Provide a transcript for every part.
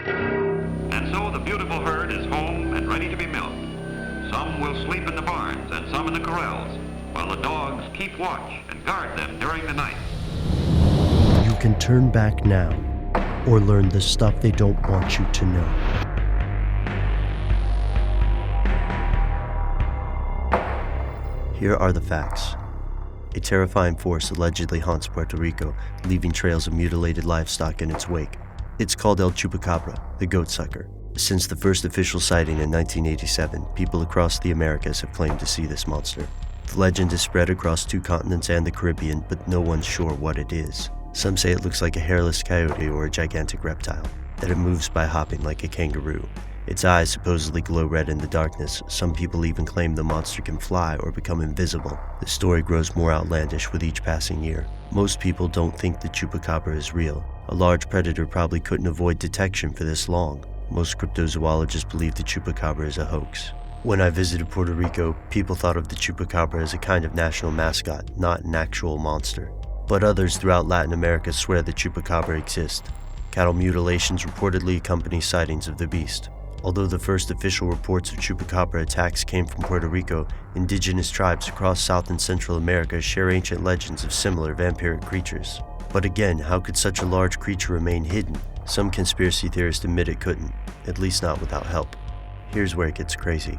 And so the beautiful herd is home and ready to be milked. Some will sleep in the barns and some in the corrals, while the dogs keep watch and guard them during the night. You can turn back now, or learn the stuff they don't want you to know. Here are the facts. A terrifying force allegedly haunts Puerto Rico, leaving trails of mutilated livestock in its wake. It's called El Chupacabra, the goat sucker. Since the first official sighting in 1987, people across the Americas have claimed to see this monster. The legend is spread across 2 continents and the Caribbean, but no one's sure what it is. Some say it looks like a hairless coyote or a gigantic reptile, that it moves by hopping like a kangaroo. Its eyes supposedly glow red in the darkness. Some people even claim the monster can fly or become invisible. The story grows more outlandish with each passing year. Most people don't think the Chupacabra is real. A large predator probably couldn't avoid detection for this long. Most cryptozoologists believe the Chupacabra is a hoax. When I visited Puerto Rico, people thought of the Chupacabra as a kind of national mascot, not an actual monster. But others throughout Latin America swear the Chupacabra exists. Cattle mutilations reportedly accompany sightings of the beast. Although the first official reports of Chupacabra attacks came from Puerto Rico, indigenous tribes across South and Central America share ancient legends of similar vampiric creatures. But again, how could such a large creature remain hidden? Some conspiracy theorists admit it couldn't, at least not without help. Here's where it gets crazy.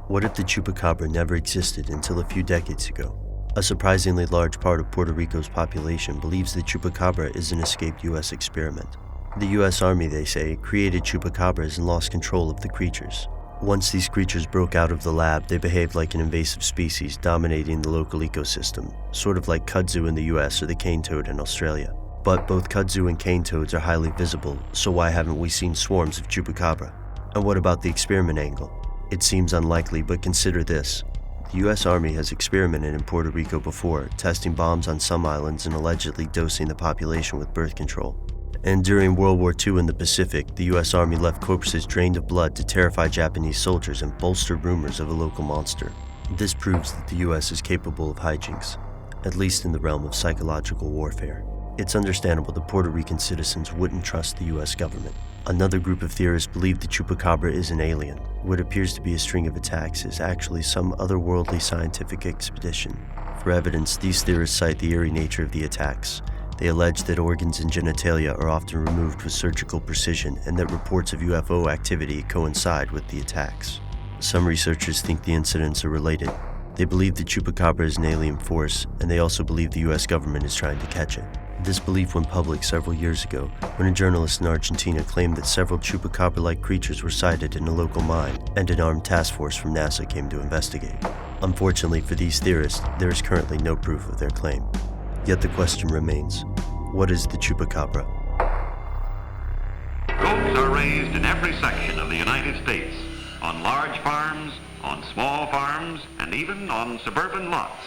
What if the Chupacabra never existed until a few decades ago? A surprisingly large part of Puerto Rico's population believes the Chupacabra is an escaped U.S. experiment. The U.S. Army, they say, created Chupacabras and lost control of the creatures. Once these creatures broke out of the lab, they behaved like an invasive species, dominating the local ecosystem, sort of like kudzu in the U.S. or the cane toad in Australia. But both kudzu and cane toads are highly visible, so why haven't we seen swarms of Chupacabra? And what about the experiment angle? It seems unlikely, but consider this. The U.S. Army has experimented in Puerto Rico before, testing bombs on some islands and allegedly dosing the population with birth control. And during World War II in the Pacific, the U.S. Army left corpses drained of blood to terrify Japanese soldiers and bolster rumors of a local monster. This proves that the U.S. is capable of hijinks, at least in the realm of psychological warfare. It's understandable that Puerto Rican citizens wouldn't trust the U.S. government. Another group of theorists believe the Chupacabra is an alien. What appears to be a string of attacks is actually some otherworldly scientific expedition. For evidence, these theorists cite the eerie nature of the attacks. They allege that organs and genitalia are often removed with surgical precision and that reports of UFO activity coincide with the attacks. Some researchers think the incidents are related. They believe the Chupacabra is an alien force, and they also believe the US government is trying to catch it. This belief went public several years ago when a journalist in Argentina claimed that several Chupacabra-like creatures were sighted in a local mine, and an armed task force from NASA came to investigate. Unfortunately for these theorists, there is currently no proof of their claim. Yet the question remains, what is the Chupacabra? Goats are raised in every section of the United States, on large farms, on small farms, and even on suburban lots.